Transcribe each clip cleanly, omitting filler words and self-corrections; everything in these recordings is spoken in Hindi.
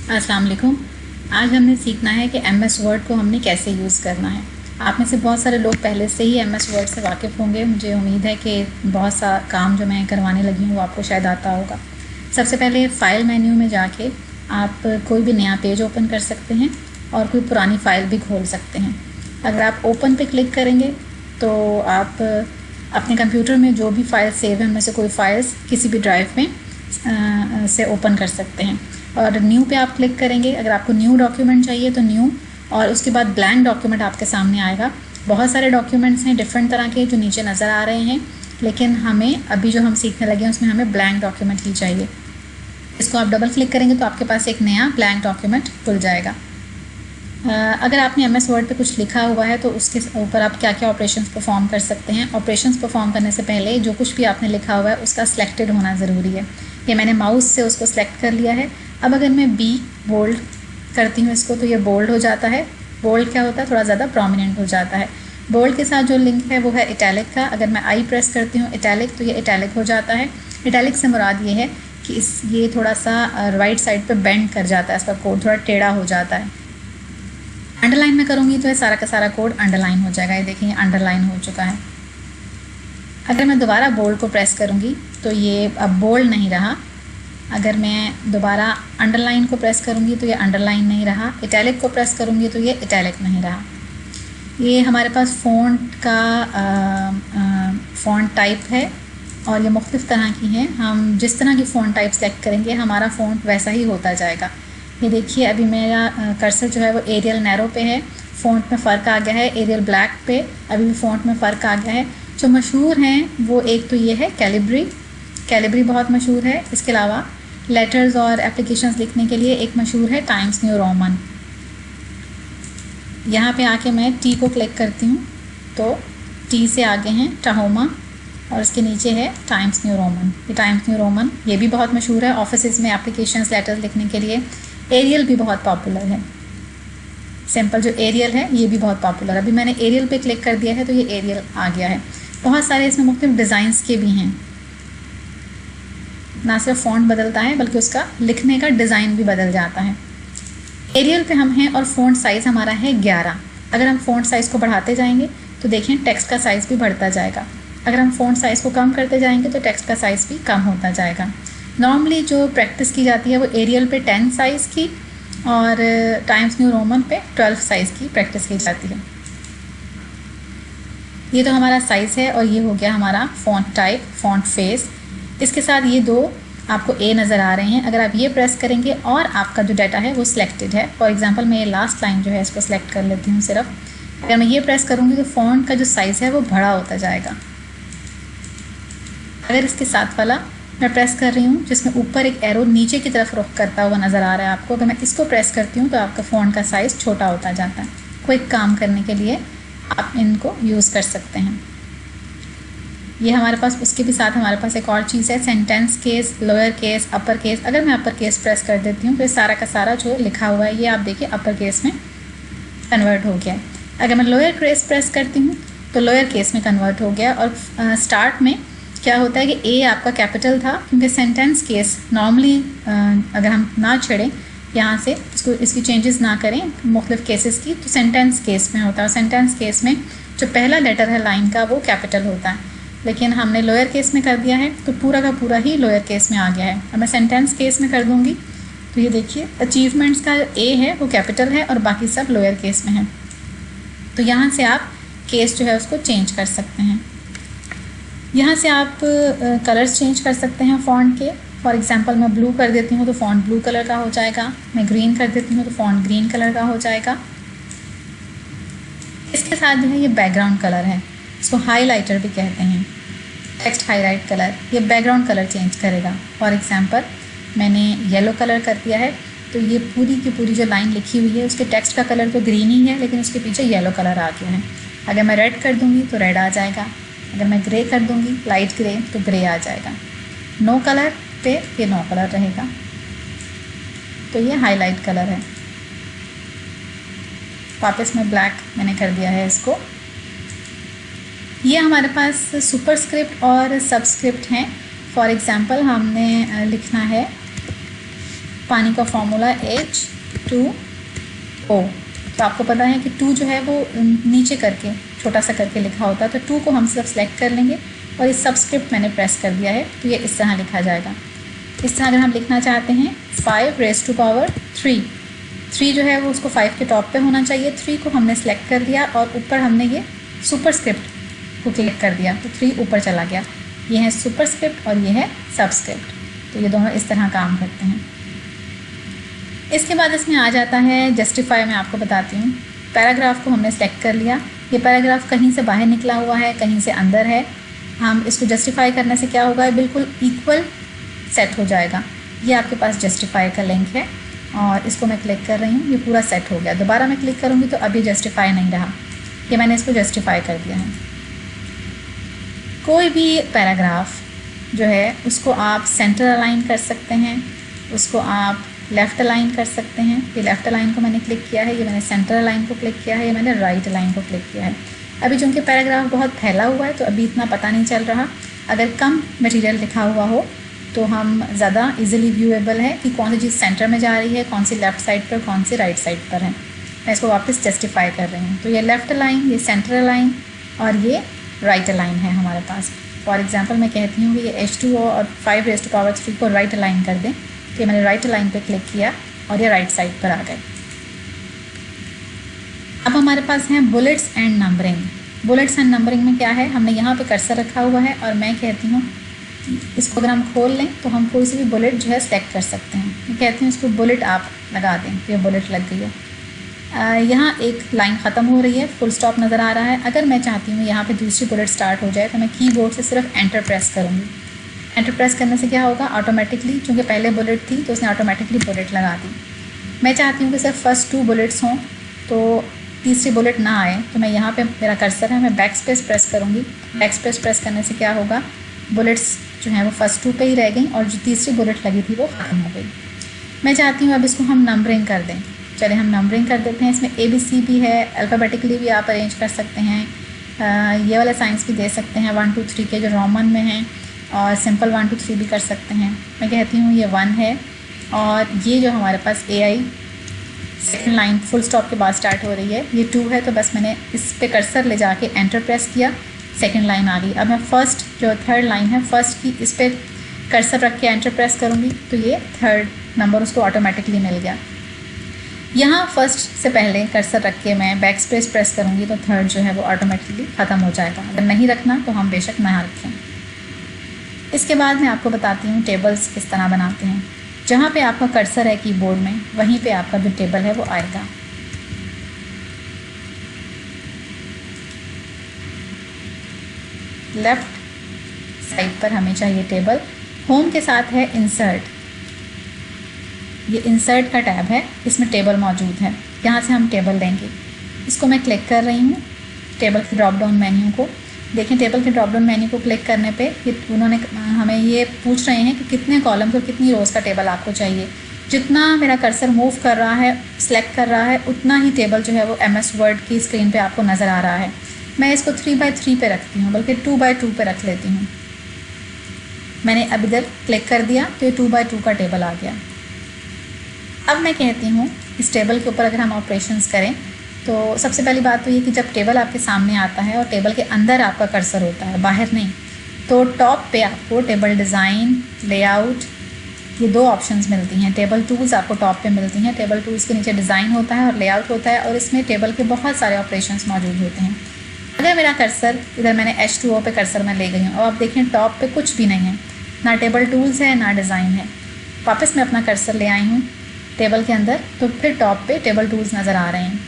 अस्सलाम वालेकुम। आज हमने सीखना है कि एमएस वर्ड को हमने कैसे यूज़ करना है। आप में से बहुत सारे लोग पहले से ही एमएस वर्ड से वाकिफ़ होंगे। मुझे उम्मीद है कि बहुत सा काम जो मैं करवाने लगी हूँ वो आपको शायद आता होगा। सबसे पहले फ़ाइल मेन्यू में जाके आप कोई भी नया पेज ओपन कर सकते हैं और कोई पुरानी फ़ाइल भी खोल सकते हैं। अगर आप ओपन पे क्लिक करेंगे तो आप अपने कंप्यूटर में जो भी फ़ाइल सेव है उनमें से कोई फ़ाइल्स किसी भी ड्राइव में से ओपन कर सकते हैं। और न्यू पे आप क्लिक करेंगे। अगर आपको न्यू डॉक्यूमेंट चाहिए तो न्यू, और उसके बाद ब्लैंक डॉक्यूमेंट आपके सामने आएगा। बहुत सारे डॉक्यूमेंट्स हैं डिफरेंट तरह के जो नीचे नज़र आ रहे हैं, लेकिन हमें अभी जो हम सीखने लगे हैं उसमें हमें ब्लैंक डॉक्यूमेंट ही चाहिए। इसको आप डबल क्लिक करेंगे तो आपके पास एक नया ब्लैंक डॉक्यूमेंट खुल जाएगा। अगर आपने एमएस वर्ड पे कुछ लिखा हुआ है तो उसके ऊपर आप क्या क्या ऑपरेशंस परफॉर्म कर सकते हैं। ऑपरेशंस परफॉर्म करने से पहले जो कुछ भी आपने लिखा हुआ है उसका सिलेक्टेड होना ज़रूरी है। ये मैंने माउस से उसको सिलेक्ट कर लिया है। अब अगर मैं बी बोल्ड करती हूँ इसको तो ये बोल्ड हो जाता है। बोल्ड क्या होता है, थोड़ा ज़्यादा प्रोमिनेंट हो जाता है। बोल्ड के साथ जो लिंक है वो है इटैलिक का। अगर मैं आई प्रेस करती हूँ इटैलिक तो ये इटैलिक हो जाता है। इटैलिक से मुराद ये है कि ये थोड़ा सा राइट साइड पे बेंड कर जाता है, इसका कोड थोड़ा टेढ़ा हो जाता है। अंडरलाइन में करूँगी तो ये सारा का सारा कोड अंडरलाइन हो जाएगा। ये देखिए अंडरलाइन हो चुका है। अगर मैं दोबारा बोल्ड को प्रेस करूँगी तो ये अब बोल्ड नहीं रहा। अगर मैं दोबारा अंडरलाइन को प्रेस करूँगी तो ये अंडरलाइन नहीं रहा। इटैलिक को प्रेस करूँगी तो ये इटैलिक नहीं रहा। ये हमारे पास फ़ॉन्ट का फ़ॉन्ट टाइप है और ये मुख्तलिफ़ तरह की हैं। हम जिस तरह की फ़ॉन्ट टाइप सेलेक्ट करेंगे हमारा फ़ॉन्ट वैसा ही होता जाएगा। ये देखिए अभी मेरा कर्सर जो है वो एरियल नैरो पे है, फ़ॉन्ट में फ़र्क आ गया है। एरियल ब्लैक पे अभी भी फ़ॉन्ट में फ़र्क आ गया है। जो मशहूर हैं वो एक तो ये है कैलिब्री बहुत मशहूर है। इसके अलावा लेटर्स और एप्लीकेशंस लिखने के लिए एक मशहूर है टाइम्स न्यू रोमन। यहाँ पे आके मैं टी को क्लिक करती हूँ तो टी से आगे हैं टाहोमा और इसके नीचे है टाइम्स न्यू रोमन। ये टाइम्स न्यू रोमन ये भी बहुत मशहूर है ऑफिस में एप्लीकेशंस लेटर्स लिखने के लिए। एरियल भी बहुत पॉपुलर है। सिंपल जो एरियल है ये भी बहुत पॉपुलर। अभी मैंने एरियल पे क्लिक कर दिया है तो ये एरियल आ गया है। बहुत सारे इसमें मुख्तलिफ डिज़ाइंस के भी हैं। ना सिर्फ फ़ॉन्ट बदलता है बल्कि उसका लिखने का डिज़ाइन भी बदल जाता है। एरियल पे हम हैं और फ़ॉन्ट साइज़ हमारा है 11। अगर हम फ़ॉन्ट साइज़ को बढ़ाते जाएंगे तो देखें टेक्स्ट का साइज़ भी बढ़ता जाएगा। अगर हम फ़ॉन्ट साइज़ को कम करते जाएंगे तो टेक्स्ट का साइज़ भी कम होता जाएगा। नॉर्मली जो प्रैक्टिस की जाती है वो एरियल पे 10 साइज़ की और टाइम्स न्यू रोमन पे 12 साइज़ की प्रैक्टिस की जाती है। ये तो हमारा साइज़ है और ये हो गया हमारा फ़ॉन्ट टाइप, फ़ॉन्ट फेस। इसके साथ ये दो आपको ए नज़र आ रहे हैं। अगर आप ये प्रेस करेंगे और आपका जो डाटा है वो सिलेक्टेड है। फॉर एग्जांपल मैं ये लास्ट लाइन जो है इसको सिलेक्ट कर लेती हूँ सिर्फ। अगर मैं ये प्रेस करूँगी तो फ़ॉन्ट का जो साइज़ है वो बड़ा होता जाएगा। अगर इसके साथ वाला मैं प्रेस कर रही हूँ जिसमें ऊपर एक एरो नीचे की तरफ रुख करता हुआ नज़र आ रहा है आपको, अगर मैं इसको प्रेस करती हूँ तो आपका फ़ॉन्ट का साइज़ छोटा होता जाता है। कोई काम करने के लिए आप इनको यूज़ कर सकते हैं। ये हमारे पास उसके भी साथ हमारे पास एक और चीज़ है sentence case, lower case, upper case. अगर मैं अपर केस प्रेस कर देती हूँ तो सारा का सारा जो लिखा हुआ है ये आप देखिए अपर केस में कन्वर्ट हो गया। अगर मैं लोअर केस प्रेस करती हूँ तो लोअर केस में कन्वर्ट हो गया। और स्टार्ट में क्या होता है कि ए आपका कैपिटल था, क्योंकि सेंटेंस केस नॉर्मली अगर हम ना छेड़ें यहाँ से इसकी चेंजेस ना करें मुख्तलिफ केसेस की तो सेंटेंस केस में होता है। और सेंटेंस केस में जो पहला लेटर है लाइन का वो कैपिटल होता है, लेकिन हमने लोअर केस में कर दिया है तो पूरा का पूरा ही लोअर केस में आ गया है। अब मैं सेंटेंस केस में कर दूँगी तो ये देखिए अचीवमेंट्स का ए है वो कैपिटल है और बाकी सब लोअर केस में है। तो यहाँ से आप केस जो है उसको चेंज कर सकते हैं। यहाँ से आप कलर्स चेंज कर सकते हैं फ़ॉन्ट के। फॉर एग्जांपल मैं ब्लू कर देती हूँ तो फ़ॉन्ट ब्लू कलर का हो जाएगा। मैं ग्रीन कर देती हूँ तो फ़ॉन्ट ग्रीन कलर का हो जाएगा। इसके साथ जो है ये बैकग्राउंड कलर है, इसको हाइलाइटर भी कहते हैं, टेक्स्ट हाईलाइट कलर। ये बैकग्राउंड कलर चेंज करेगा। फॉर एग्जांपल मैंने येलो कलर कर दिया है तो ये पूरी की पूरी जो लाइन लिखी हुई है उसके टेक्स्ट का कलर तो ग्रीन ही है लेकिन उसके पीछे येलो कलर आ गया है। अगर मैं रेड कर दूँगी तो रेड आ जाएगा। अगर मैं ग्रे कर दूँगी लाइट ग्रे तो ग्रे आ जाएगा। नो कलर पे ये नो कलर रहेगा। तो ये हाईलाइट कलर है। वापस में ब्लैक मैंने कर दिया है इसको। ये हमारे पास सुपरस्क्रिप्ट और सबस्क्रिप्ट हैं। फॉर एग्जांपल हमने लिखना है पानी का फॉर्मूला H2O। तो आपको पता है कि 2 जो है वो नीचे करके छोटा सा करके लिखा होता है, तो 2 को हम सिर्फ सेलेक्ट कर लेंगे और इस सबस्क्रिप्ट मैंने प्रेस कर दिया है, तो ये इस तरह लिखा जाएगा। इस तरह अगर हम लिखना चाहते हैं 5⁻³ 3 जो है वो उसको 5 के टॉप पे होना चाहिए। 3 को हमने सेलेक्ट कर दिया और ऊपर हमने ये सुपरस्क्रिप्ट को क्लिक कर दिया, तो 3 ऊपर चला गया। ये है सुपरस्क्रिप्ट और ये है सबस्क्रिप्ट, तो ये दोनों इस तरह काम करते हैं। इसके बाद इसमें आ जाता है जस्टिफाई। मैं आपको बताती हूँ, पैराग्राफ को हमने सेलेक्ट कर लिया। ये पैराग्राफ कहीं से बाहर निकला हुआ है, कहीं से अंदर है। हम इसको जस्टिफाई करने से क्या होगा, बिल्कुल इक्वल सेट हो जाएगा। ये आपके पास जस्टिफाई का लिंक है और इसको मैं क्लिक कर रही हूँ, ये पूरा सेट हो गया। दोबारा मैं क्लिक करूँगी तो अभी जस्टिफाई नहीं रहा, ये मैंने इसको जस्टिफाई कर दिया है। कोई भी पैराग्राफ जो है उसको आप सेंटर अलाइन कर सकते हैं, उसको आप लेफ़्ट अलाइन कर सकते हैं। ये लेफ़्ट अलाइन को मैंने क्लिक किया है, ये मैंने सेंटर अलाइन को क्लिक किया है, ये मैंने राइट अलाइन को क्लिक किया है। अभी चूँकि पैराग्राफ बहुत फैला हुआ है तो अभी इतना पता नहीं चल रहा। अगर कम मटेरियल लिखा हुआ हो तो हम ज़्यादा इजीली व्यूएबल है कि कौन सी चीज़ सेंटर में जा रही है, कौन सी लेफ़्ट साइड पर, कौन सी राइट साइड पर है। मैं इसको वापस जस्टिफाई कर रही हूँ। तो ये लेफ़्ट अलाइन, ये सेंटर अलाइन और ये राइट अलाइन है हमारे पास। फॉर एग्जांपल मैं कहती हूँ कि ये H2O और 5⁻³ को राइट अलाइन कर दें, तो मैंने राइट अलाइन पे क्लिक किया और ये राइट साइड पर आ गए। अब हमारे पास हैं bullets and numbering. Bullets and numbering में क्या है, हमने यहाँ पे कर्सर रखा हुआ है और मैं कहती हूँ इसको अगर हम खोल लें तो हम कोई सी भी बुलेट जो है सेलेक्ट कर सकते हैं। मैं कहती हूँ इसको बुलेट आप लगा दें, तो ये बुलेट लग गई है। यहाँ एक लाइन ख़त्म हो रही है, फुल स्टॉप नज़र आ रहा है। अगर मैं चाहती हूँ यहाँ पे दूसरी बुलेट स्टार्ट हो जाए तो मैं कीबोर्ड से सिर्फ एंटर प्रेस करूँगी। एंटर प्रेस करने से क्या होगा, ऑटोमेटिकली, चूँकि पहले बुलेट थी तो उसने ऑटोमेटिकली बुलेट लगा दी। मैं चाहती हूँ कि सिर्फ फर्स्ट 2 बुलेट्स हों, तो तीसरी बुलेट ना आए, तो मैं यहाँ पे मेरा कर्सर है, मैं बैक स्पेस प्रेस करूँगी। बैक स्पेस प्रेस करने से क्या होगा, बुलेट्स जो हैं वो फर्स्ट 2 पे ही रह गई और जो तीसरी बुलेट लगी थी वो ख़त्म हो गई। मैं चाहती हूँ अब इसको हम नंबरिंग कर दें। चलिए हम नंबरिंग कर देते हैं। इसमें ABC भी है, अल्फ़ाबेटिकली भी आप अरेंज कर सकते हैं। ये वाले साइंस भी दे सकते हैं 1 2 3 के जो रोमन में हैं, और सिंपल 1 2 3 भी कर सकते हैं। मैं कहती हूँ ये 1 है और ये जो हमारे पास AI second line full stop के बाद स्टार्ट हो रही है, ये 2 है। तो बस मैंने इस पे कर्सर ले जाके एंटर प्रेस किया, सेकंड लाइन आ गई। अब मैं फर्स्ट जो थर्ड लाइन है फर्स्ट की, इस पर कर्सर रख के एंटर प्रेस करूँगी तो ये थर्ड नंबर उसको ऑटोमेटिकली मिल गया। यहाँ फर्स्ट से पहले कर्सर रख के मैं बैक स्पेस प्रेस करूँगी तो थर्ड जो है वो ऑटोमेटिकली ख़त्म हो जाएगा। अगर नहीं रखना तो हम बेशक ना रखें। इसके बाद मैं आपको बताती हूँ टेबल्स किस तरह बनाते हैं। जहाँ पे आपका कर्सर है कीबोर्ड में, वहीं पे आपका जो टेबल है वो आएगा। लेफ़्ट साइड पर हमें चाहिए टेबल। होम के साथ है इंसर्ट, ये इंसर्ट का टैब है, इसमें टेबल मौजूद है। यहाँ से हम टेबल लेंगे। इसको मैं क्लिक कर रही हूँ टेबल के ड्रॉप डाउन मेन्यू को। देखें टेबल के ड्रॉप डाउन मेन्यू को क्लिक करने पे ये उन्होंने हमें ये पूछ रहे हैं कि कितने कॉलम्स और कितनी रोज़ का टेबल आपको चाहिए। जितना मेरा कर्सर मूव कर रहा है, सेलेक्ट कर रहा है, उतना ही टेबल जो है वो MS वर्ड की स्क्रीन पे आपको नज़र आ रहा है। मैं इसको 3x3 पे रखती हूँ, बल्कि 2x2 पे रख लेती हूँ। मैंने अब इधर क्लिक कर दिया तो ये 2x2 का टेबल आ गया। अब मैं कहती हूँ इस टेबल के ऊपर अगर हम ऑपरेशंस करें तो सबसे पहली बात तो ये कि जब टेबल आपके सामने आता है और टेबल के अंदर आपका कर्सर होता है, बाहर नहीं, तो टॉप पे आपको टेबल डिज़ाइन, लेआउट, ये 2 ऑप्शंस मिलती हैं। टेबल टूल्स आपको टॉप पे मिलती हैं। टेबल टूल्स के नीचे डिज़ाइन होता है और लेआउट होता है और इसमें टेबल के बहुत सारे ऑपरेशंस मौजूद होते हैं। अगर मेरा कर्सर इधर मैंने H2O पे कर्सर में ले गई हूँ और आप देखें टॉप पे कुछ भी नहीं है, ना टेबल टूल्स है ना डिज़ाइन है। वापस मैं अपना कर्सर ले आई हूँ टेबल के अंदर, तो फिर टॉप पे टेबल टूल्स नज़र आ रहे हैं।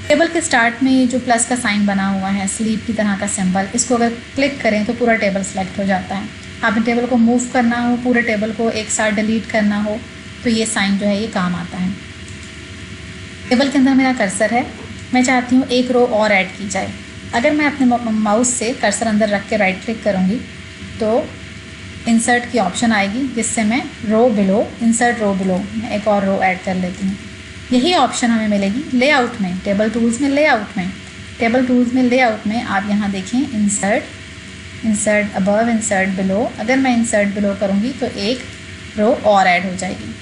टेबल के स्टार्ट में जो प्लस का साइन बना हुआ है, स्लीप की तरह का सिंबल, इसको अगर क्लिक करें तो पूरा टेबल सेलेक्ट हो जाता है। आपने टेबल को मूव करना हो, पूरे टेबल को एक साथ डिलीट करना हो, तो ये साइन जो है ये काम आता है। टेबल के अंदर मेरा कर्सर है, मैं चाहती हूँ एक रो और ऐड की जाए। अगर मैं अपने माउस से कर्सर अंदर रख के राइट क्लिक करूँगी तो इंसर्ट की ऑप्शन आएगी, जिससे मैं रो बिलो, इंसर्ट रो बिलो, मैं एक और रो ऐड कर लेती हूँ। यही ऑप्शन हमें मिलेगी लेआउट में, टेबल टूल्स में लेआउट में। टेबल टूल्स में लेआउट में आप यहाँ देखें insert, insert above, insert below. अगर मैं इंसर्ट बिलो करूँगी तो एक रो और ऐड हो जाएगी।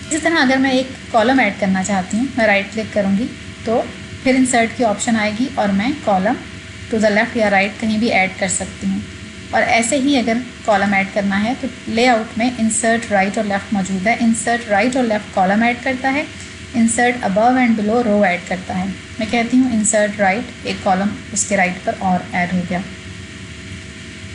इसी तरह अगर मैं एक कॉलम ऐड करना चाहती हूँ, मैं राइट क्लिक करूँगी तो फिर इंसर्ट की ऑप्शन आएगी और मैं कॉलम टू द लेफ़्ट या राइट कहीं भी ऐड कर सकती हूँ। और ऐसे ही अगर कॉलम ऐड करना है तो लेआउट में इंसर्ट राइट और लेफ़्ट मौजूद है। इंसर्ट राइट और लेफ़्ट कॉलम ऐड करता है, insert above and below row add करता है। मैं कहती हूँ इंसर्ट राइट, एक कॉलम उसके राइट पर और ऐड हो गया।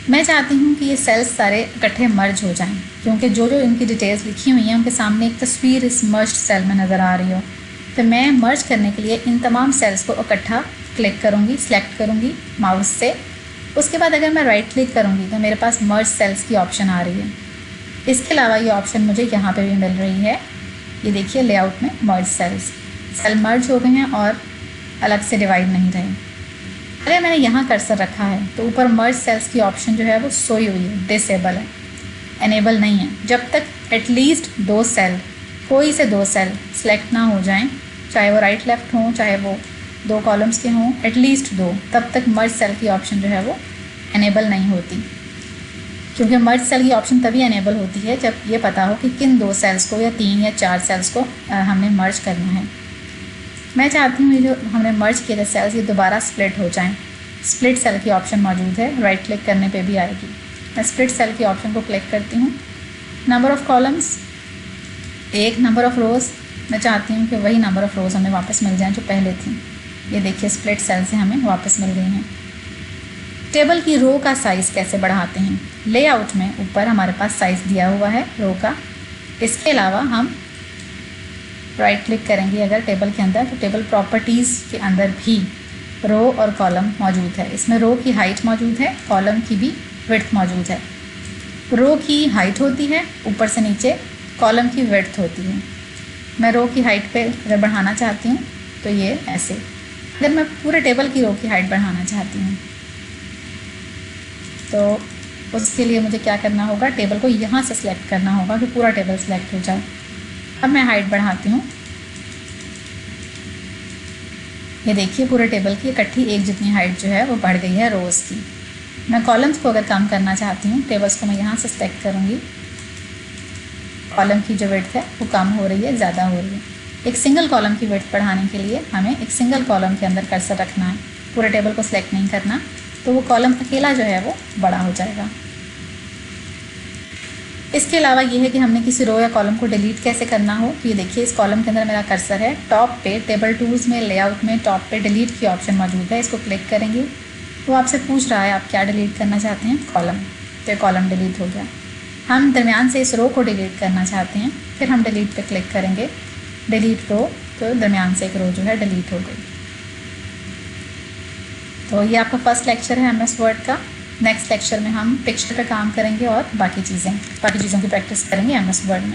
मैं चाहती हूँ कि ये सेल्स सारे इकट्ठे मर्ज हो जाएं, क्योंकि जो जो इनकी डिटेल्स लिखी हुई हैं उनके सामने एक तस्वीर इस मर्ज्ड सेल में नज़र आ रही हो। तो मैं मर्ज करने के लिए इन तमाम सेल्स को इकट्ठा क्लिक करूँगी, सेलेक्ट करूँगी माउस से। उसके बाद अगर मैं राइट क्लिक करूँगी तो मेरे पास मर्ज सेल्स की ऑप्शन आ रही है। इसके अलावा ये ऑप्शन मुझे यहाँ पे भी मिल रही है। ये देखिए लेआउट में मर्ज सेल्स, सेल मर्ज हो गए हैं और अलग से डिवाइड नहीं रहे। अगर मैंने यहाँ कर्सर रखा है तो ऊपर मर्ज सेल्स की ऑप्शन जो है वो सोई हुई है, डिसेबल है, एनेबल नहीं है। जब तक एटलीस्ट 2 सेल, कोई से 2 सेल सेलेक्ट ना हो जाएं, चाहे वो राइट लेफ़्ट हों, चाहे वो 2 कॉलम्स के हों, एटलीस्ट 2, तब तक मर्ज सेल की ऑप्शन जो है वो एनेबल नहीं होती। क्योंकि मर्ज सेल की ऑप्शन तभी एनेबल होती है जब ये पता हो कि किन 2 सेल्स को या 3 या 4 सेल्स को हमने मर्ज करना है। मैं चाहती हूँ ये जो हमने मर्ज किए थे सेल्स, ये दोबारा स्प्लिट हो जाएं। स्प्लिट सेल की ऑप्शन मौजूद है, राइट क्लिक करने पे भी आएगी। मैं स्प्लिट सेल की ऑप्शन को क्लिक करती हूँ। Number of columns 1, number of rows मैं चाहती हूँ कि वही नंबर ऑफ़ रोज़ हमें वापस मिल जाएँ जो पहले थी। ये देखिए स्प्लिट सेल से हमें वापस मिल गई हैं। टेबल की रो का साइज़ कैसे बढ़ाते हैं? लेआउट में ऊपर हमारे पास साइज़ दिया हुआ है रो का। इसके अलावा हम राइट क्लिक करेंगे अगर टेबल के अंदर तो टेबल प्रॉपर्टीज़ के अंदर भी रो और कॉलम मौजूद है। इसमें रो की हाइट मौजूद है, कॉलम की भी विड्थ मौजूद है। रो की हाइट होती है ऊपर से नीचे, कॉलम की विड्थ होती है। मैं रो की हाइट पे अगर बढ़ाना चाहती हूँ तो ये ऐसे। अगर मैं पूरे टेबल की रो की हाइट बढ़ाना चाहती हूँ तो उसके लिए मुझे क्या करना होगा, टेबल को यहाँ से सिलेक्ट करना होगा कि पूरा टेबल सिलेक्ट हो जाए। अब मैं हाइट बढ़ाती हूँ। ये देखिए पूरे टेबल की इकट्ठी एक जितनी हाइट जो है वो बढ़ गई है रोज़ की। मैं कॉलम्स को अगर कम करना चाहती हूँ, टेबल्स को मैं यहाँ से सिलेक्ट करूँगी। कॉलम की जो विड्थ है वो कम हो रही है, ज़्यादा हो रही है। एक सिंगल कॉलम की विड्थ बढ़ाने के लिए हमें एक सिंगल कॉलम के अंदर कर्सर रखना है, पूरे टेबल को सिलेक्ट नहीं करना, तो वो कॉलम अकेला जो है वो बड़ा हो जाएगा। इसके अलावा ये है कि हमने किसी रो या कॉलम को डिलीट कैसे करना हो। तो ये देखिए इस कॉलम के अंदर मेरा कर्सर है, टॉप पे टेबल टूल्स में लेआउट में टॉप पे डिलीट की ऑप्शन मौजूद है। इसको क्लिक करेंगे वो आपसे पूछ रहा है आप क्या डिलीट करना चाहते हैं, कॉलम। तो ये कॉलम डिलीट हो गया। हम दरमियान से इस रो को डिलीट करना चाहते हैं, फिर हम डिलीट पे क्लिक करेंगे, डिलीट रो, तो दरमियान से एक रो जो है डिलीट हो गई। तो ये आपका फर्स्ट लेक्चर है MS वर्ड का। नेक्स्ट लेक्चर में हम पिक्चर पे काम करेंगे और बाकी चीज़ों की प्रैक्टिस करेंगे MS वर्ड में।